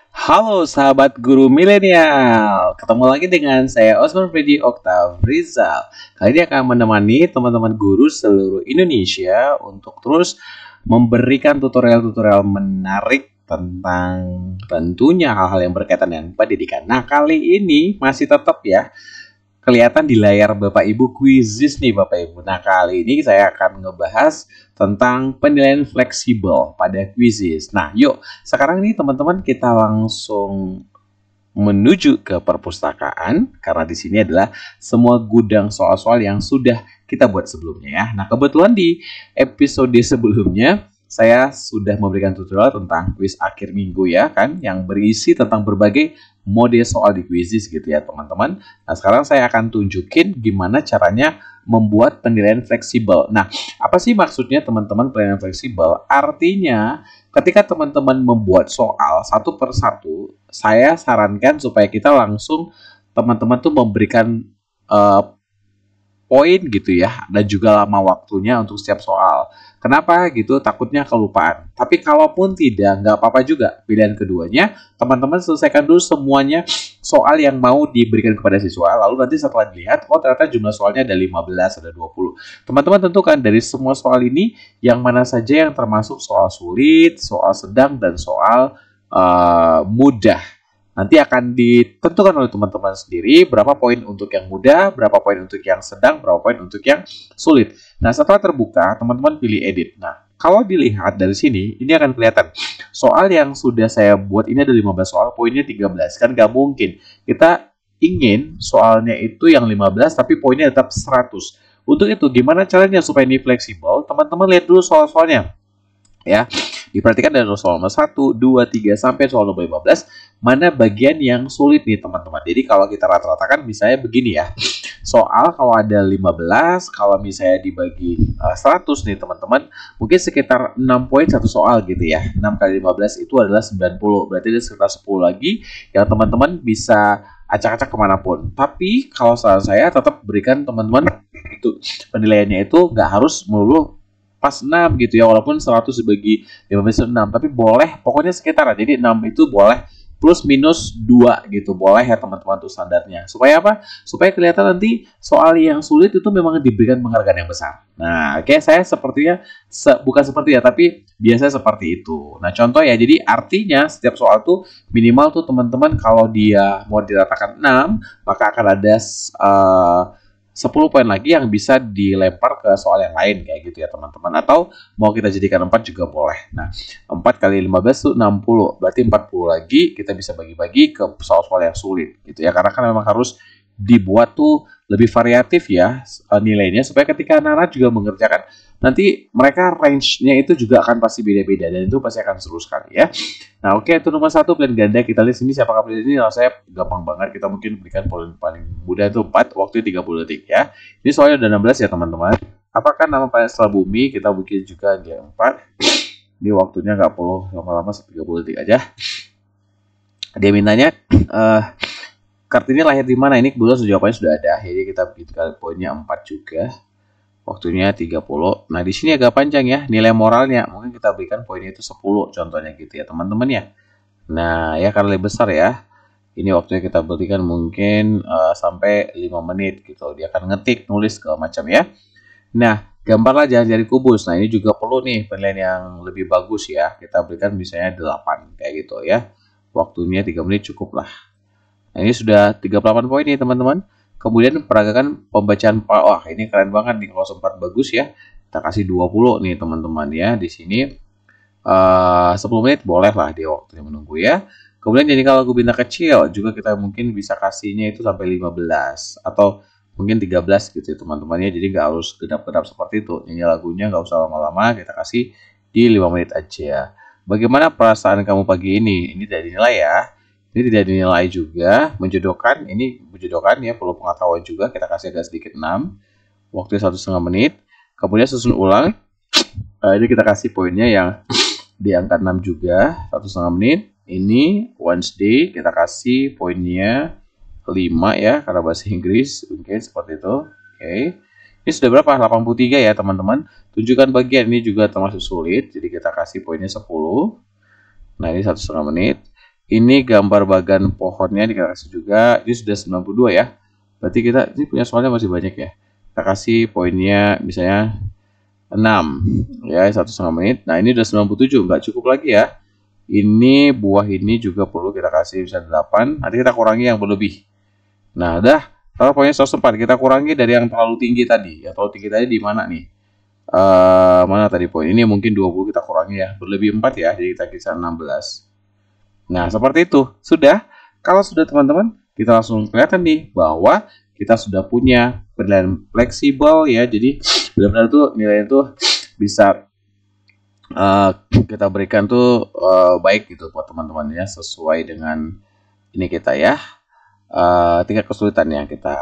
Halo sahabat guru milenial, ketemu lagi dengan saya Osman Freddy Oktav Rizal. Kali ini akan menemani teman-teman guru seluruh Indonesia untuk terus memberikan tutorial-tutorial menarik tentang tentunya hal-hal yang berkaitan dengan pendidikan. Nah, kali ini masih tetap ya kelihatan di layar Bapak Ibu kuisis nih Bapak Ibu. Nah, kali ini saya akan ngebahas tentang penilaian fleksibel pada kuisis. Nah, yuk sekarang nih teman-teman kita langsung menuju ke perpustakaan karena di sini adalah semua gudang soal-soal yang sudah kita buat sebelumnya ya. Nah, kebetulan di episode sebelumnya saya sudah memberikan tutorial tentang kuis akhir minggu ya kan, yang berisi tentang berbagai mode soal di kuisis gitu ya teman-teman. Nah, sekarang saya akan tunjukin gimana caranya membuat penilaian fleksibel. Nah, apa sih maksudnya teman-teman penilaian fleksibel? Artinya ketika teman-teman membuat soal satu per satu, saya sarankan supaya kita langsung teman-teman tuh memberikan uh, poin gitu ya, dan juga lama waktunya untuk setiap soal. Kenapa gitu? Takutnya kelupaan. Tapi kalaupun tidak, nggak apa-apa juga. Pilihan keduanya, teman-teman selesaikan dulu semuanya soal yang mau diberikan kepada siswa. Lalu nanti setelah dilihat, oh ternyata jumlah soalnya ada 15, ada 20. Teman-teman tentukan dari semua soal ini, yang mana saja yang termasuk soal sulit, soal sedang, dan soal mudah. Nanti akan ditentukan oleh teman-teman sendiri berapa poin untuk yang mudah, berapa poin untuk yang sedang, berapa poin untuk yang sulit. Nah, setelah terbuka, teman-teman pilih edit. Nah, kalau dilihat dari sini, ini akan kelihatan. Soal yang sudah saya buat ini ada 15 soal, poinnya 13. Kan nggak mungkin. Kita ingin soalnya itu yang 15, tapi poinnya tetap 100. Untuk itu, gimana caranya supaya ini fleksibel? Teman-teman lihat dulu soal-soalnya. Ya, diperhatikan dari soal nomor 1, 2, 3, sampai soal nomor 15, mana bagian yang sulit nih teman-teman. Jadi kalau kita rata-ratakan misalnya begini ya, soal kalau ada 15, kalau misalnya dibagi 100 nih teman-teman, mungkin sekitar 6 poin satu soal gitu ya. 6 kali 15 itu adalah 90, berarti ada sekitar 10 lagi yang teman-teman bisa acak-acak kemanapun. Tapi kalau saran saya tetap berikan teman-teman itu penilaiannya itu nggak harus melulu pas 6 gitu ya, walaupun 100 dibagi 15 itu 6, tapi boleh pokoknya sekitar, jadi 6 itu boleh plus minus 2 gitu, boleh ya teman-teman tuh standarnya. Supaya apa? Supaya kelihatan nanti soal yang sulit itu memang diberikan penghargaan yang besar. Nah, oke, saya sepertinya bukan seperti ya, tapi biasa seperti itu. Nah, contoh ya, jadi artinya setiap soal tuh minimal tuh teman-teman kalau dia mau diratakan 6, maka akan ada 10 poin lagi yang bisa dilempar ke soal yang lain kayak gitu ya teman-teman, atau mau kita jadikan 4 juga boleh. Nah, 4 kali 15 itu 60, berarti 40 lagi kita bisa bagi-bagi ke soal-soal yang sulit gitu ya, karena kan memang harus dibuat tuh lebih variatif ya nilainya, supaya ketika anak-anak juga mengerjakan nanti mereka range-nya itu juga akan pasti beda-beda, dan itu pasti akan seru sekali ya. Nah, oke, itu nomor 1 pilihan ganda. Kita lihat sini siapakah pilihan ini. Kalau saya gampang banget, kita mungkin berikan poin paling mudah itu 4, waktu 30 detik ya. Ini soalnya udah 16 ya teman-teman. Apakah nama planet setelah bumi? Kita bikin juga dia 4. Ini waktunya nggak perlu lama-lama, 30 detik aja. Dia mintanya Kartini lahir di mana? Ini kebetulan jawabannya sudah ada. Jadi kita bikin poinnya 4 juga. Waktunya 30. Nah, di sini agak panjang ya. Nilai moralnya mungkin kita berikan poinnya itu 10 contohnya gitu ya, teman-teman ya. Nah, ya karena lebih besar ya. Ini waktunya kita berikan mungkin sampai 5 menit gitu. Dia akan ngetik, nulis segala macam ya. Nah, gambarlah jari-jari kubus. Nah, ini juga perlu nih penilaian yang lebih bagus ya. Kita berikan misalnya 8 kayak gitu ya. Waktunya 3 menit cukup lah. Nah, ini sudah 38 poin nih teman-teman. Kemudian peragakan pembacaan, wah ini keren banget nih, kalau sempat bagus ya. Kita kasih 20 nih teman-teman ya. Di sini 10 menit boleh lah dia waktunya menunggu ya. Kemudian jadi kalau bintang kecil juga kita mungkin bisa kasihnya itu sampai 15 atau mungkin 13 gitu ya teman-teman ya. Jadi nggak harus genap-genap seperti itu. Nyanyi lagunya nggak usah lama-lama, kita kasih di 5 menit aja. Bagaimana perasaan kamu pagi ini? Ini dari nilai ya. Ini tidak dinilai juga. Menjodohkan, ini menjodohkan ya, perlu pengetahuan juga. Kita kasih agak sedikit 6. Waktunya 1,5 menit. Kemudian susun ulang. Ini kita kasih poinnya yang di angka 6 juga. 1,5 menit. Ini Wednesday. Kita kasih poinnya 5 ya, karena bahasa Inggris. Oke, seperti itu. Oke. Ini sudah berapa? 83 ya teman-teman. Tunjukkan bagian, ini juga termasuk sulit. Jadi kita kasih poinnya 10. Nah, ini 1,5 menit. Ini gambar bagan pohonnya dikasih juga. Ini sudah 92 ya. Berarti kita ini punya soalnya masih banyak ya. Kita kasih poinnya misalnya 6 ya, 1,5 menit. Nah, ini udah 97, nggak cukup lagi ya. Ini buah ini juga perlu kita kasih bisa 8. Nanti kita kurangi yang berlebih. Nah, udah. Kalau poinnya 104, kita kurangi dari yang terlalu tinggi tadi. Yang terlalu tinggi tadi di mana nih? Mana tadi poin? Ini mungkin 20 kita kurangi ya. Berlebih 4 ya, jadi kita kisah 16. Nah, seperti itu. Sudah. Kalau sudah teman-teman, kita langsung kelihatan nih bahwa kita sudah punya penilaian fleksibel ya. Jadi benar-benar tuh nilainya tuh bisa kita berikan tuh baik gitu buat teman-teman ya, sesuai dengan ini kita ya, tingkat kesulitan yang kita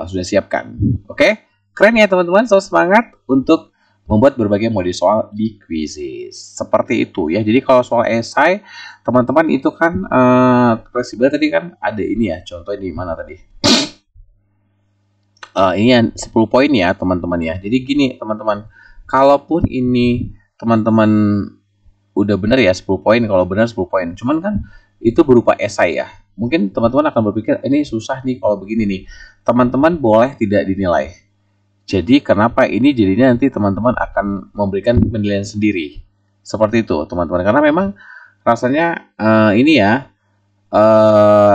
sudah siapkan. Oke? Keren ya teman-teman, so semangat untuk membuat berbagai model soal di quizzes. Seperti itu ya. Jadi kalau soal esai, teman-teman itu kan fleksibel tadi kan ada ini ya. Contoh di mana tadi? Ini yang 10 poin ya teman-teman ya. Jadi gini teman-teman, kalaupun ini teman-teman udah benar ya 10 poin, kalau benar 10 poin. Cuman kan itu berupa esai ya. Mungkin teman-teman akan berpikir ini susah nih kalau begini nih. Teman-teman boleh tidak dinilai. Jadi kenapa ini jadinya nanti teman-teman akan memberikan penilaian sendiri. Seperti itu teman-teman. Karena memang rasanya ini ya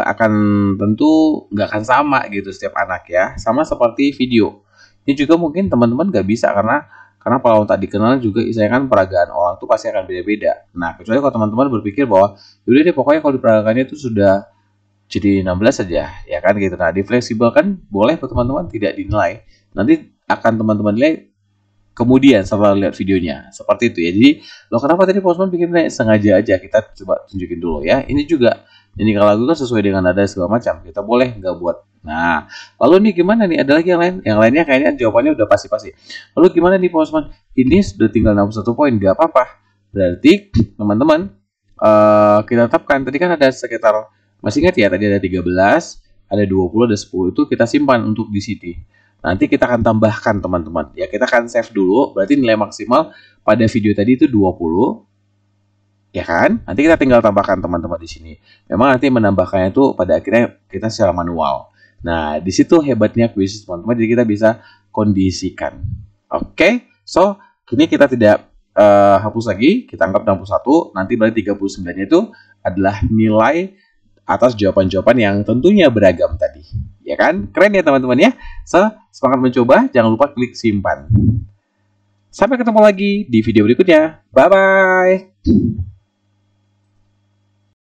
akan tentu nggak akan sama gitu setiap anak ya. Sama seperti video. Ini juga mungkin teman-teman nggak bisa karena kalau tak dikenal juga istilahnya kan peragaan orang tuh pasti akan beda-beda. Nah kecuali kalau teman-teman berpikir bahwa yaudah deh pokoknya kalau diperagakannya itu sudah jadi 16 saja ya kan gitu. Nah di fleksibel kan boleh teman-teman tidak dinilai. Nanti akan teman-teman lihat kemudian setelah lihat videonya seperti itu ya. Jadi lo kenapa tadi Posman bikin sengaja aja, kita coba tunjukin dulu ya. Ini juga nyanyikan lagu kan sesuai dengan nada segala macam, kita boleh nggak buat. Nah lalu nih gimana nih, ada lagi yang lain, yang lainnya kayaknya jawabannya udah pasti-pasti. Lalu gimana nih Posman, ini sudah tinggal 61 poin, nggak apa-apa. Berarti teman-teman kita tetapkan tadi kan ada sekitar, masih ingat ya tadi ada 13, ada 20, ada 10, itu kita simpan untuk di sini. Nanti kita akan tambahkan teman-teman. Ya kita akan save dulu. Berarti nilai maksimal pada video tadi itu 20. Ya kan? Nanti kita tinggal tambahkan teman-teman di sini. Memang nanti menambahkannya itu pada akhirnya kita secara manual. Nah, di situ hebatnya quiz teman-teman. Jadi kita bisa kondisikan. Oke? So, kini kita tidak hapus lagi. Kita anggap 61. Nanti berarti 39-nya itu adalah nilai atas jawaban-jawaban yang tentunya beragam tadi. Ya kan? Keren ya teman-teman ya. So, semangat mencoba. Jangan lupa klik simpan. Sampai ketemu lagi di video berikutnya. Bye-bye.